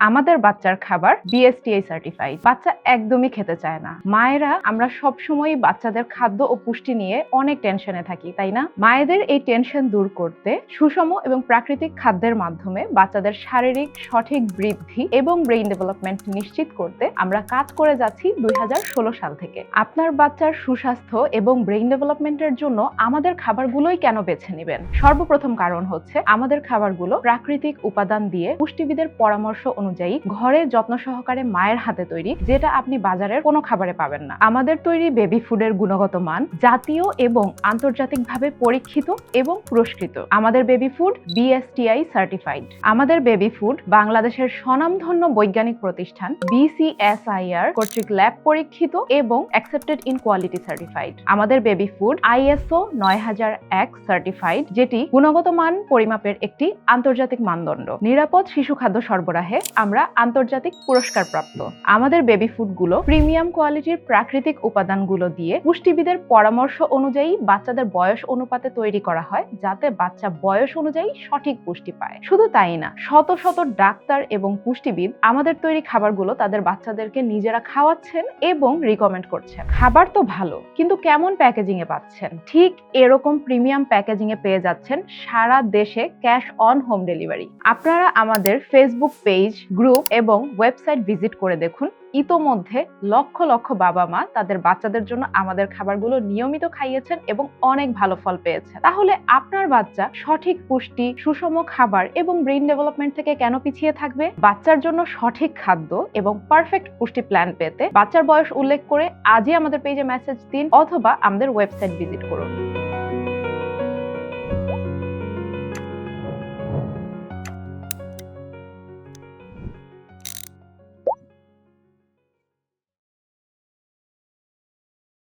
আমাদের বাচ্চার খাবার বিএসটিআই সার্টিফাইড। বাচ্চা একদমই খেতে চায় না। মায়েরা আমরা সবসময় বাচ্চাদের খাদ্য ও পুষ্টি নিয়ে অনেক টেনশনে থাকি, তাই না? মায়েদের এই টেনশন দূর করতে সুষম এবং প্রাকৃতিক খাদ্যের মাধ্যমে বাচ্চাদের শারীরিক সঠিক বৃদ্ধি এবং ব্রেইন ডেভেলপমেন্ট নিশ্চিত করতে আমরা কাজ করে যাচ্ছি 2016 সাল থেকে। আপনার বাচ্চার সুস্বাস্থ্য এবং ব্রেইন ডেভেলপমেন্টের জন্য আমাদের খাবারগুলোই কেন বেছে নেবেন? সর্বপ্রথম কারণ হচ্ছে আমাদের খাবারগুলো প্রাকৃতিক উপাদান দিয়ে পুষ্টিবিদের পরামর্শ অনুযায়ী ঘরে যত্ন সহকারে মায়ের হাতে তৈরি, যেটা আপনি বাজারের কোনো খাবারে পাবেন না। আমাদের তৈরি বেবি ফুডের গুণগত মান জাতীয় এবং আন্তর্জাতিকভাবে পরীক্ষিত এবং পুরস্কৃত। আমাদের বেবি ফুড বিএসটিআই সার্টিফাইড। আমাদের বেবি ফুড বাংলাদেশের স্বনামধন্য বৈজ্ঞানিক প্রতিষ্ঠান BCSIR কর্তৃক ল্যাব পরীক্ষিত এবং অ্যাকসেপ্টেড ইন কোয়ালিটি সার্টিফাইড। আমাদের বেবি ফুড ISO 9001 সার্টিফাইড, যেটি গুণগত মান পরিমাপের একটি আন্তর্জাতিক মানদণ্ড। নিরাপদ শিশু খাদ্য সরবরাহে আমরা আন্তর্জাতিক পুরস্কার প্রাপ্ত। আমাদের বেবি ফুডগুলো প্রিমিয়াম কোয়ালিটির প্রাকৃতিক উপাদানগুলো দিয়ে পুষ্টিবিদের পরামর্শ অনুযায়ী বাচ্চাদের বয়স অনুপাতে তৈরি করা হয়, যাতে বাচ্চা বয়স অনুযায়ী সঠিক পুষ্টি পায়। শুধু তাই না, শত শত ডাক্তার এবং পুষ্টিবিদ আমাদের তৈরি খাবারগুলো তাদের বাচ্চাদেরকে নিজেরা খাওয়াচ্ছেন এবং রিকমেন্ড করছেন। খাবার তো ভালো, কিন্তু কেমন প্যাকেজিং এ পাচ্ছেন? ঠিক এরকম প্রিমিয়াম প্যাকেজিং এ পেয়ে যাচ্ছেন সারা দেশে ক্যাশ অন হোম ডেলিভারি। আপনারা আমাদের ফেসবুক পেজ, গ্রুপ এবং ওয়েবসাইট ভিজিট করে দেখুন। ইতোমধ্যে লক্ষ লক্ষ বাবা মা তাদের বাচ্চাদের জন্য আমাদের খাবারগুলো নিয়মিত খাইয়েছেন এবং অনেক ভালো ফল পেয়েছেন। তাহলে আপনার বাচ্চা সঠিক পুষ্টি, সুষম খাবার এবং ব্রেইন ডেভেলপমেন্ট থেকে কেন পিছিয়ে থাকবে? বাচ্চার জন্য সঠিক খাদ্য এবং পারফেক্ট পুষ্টি প্ল্যান পেতে বাচ্চার বয়স উল্লেখ করে আজই আমাদের পেজে মেসেজ দিন অথবা আমাদের ওয়েবসাইট ভিজিট করুন।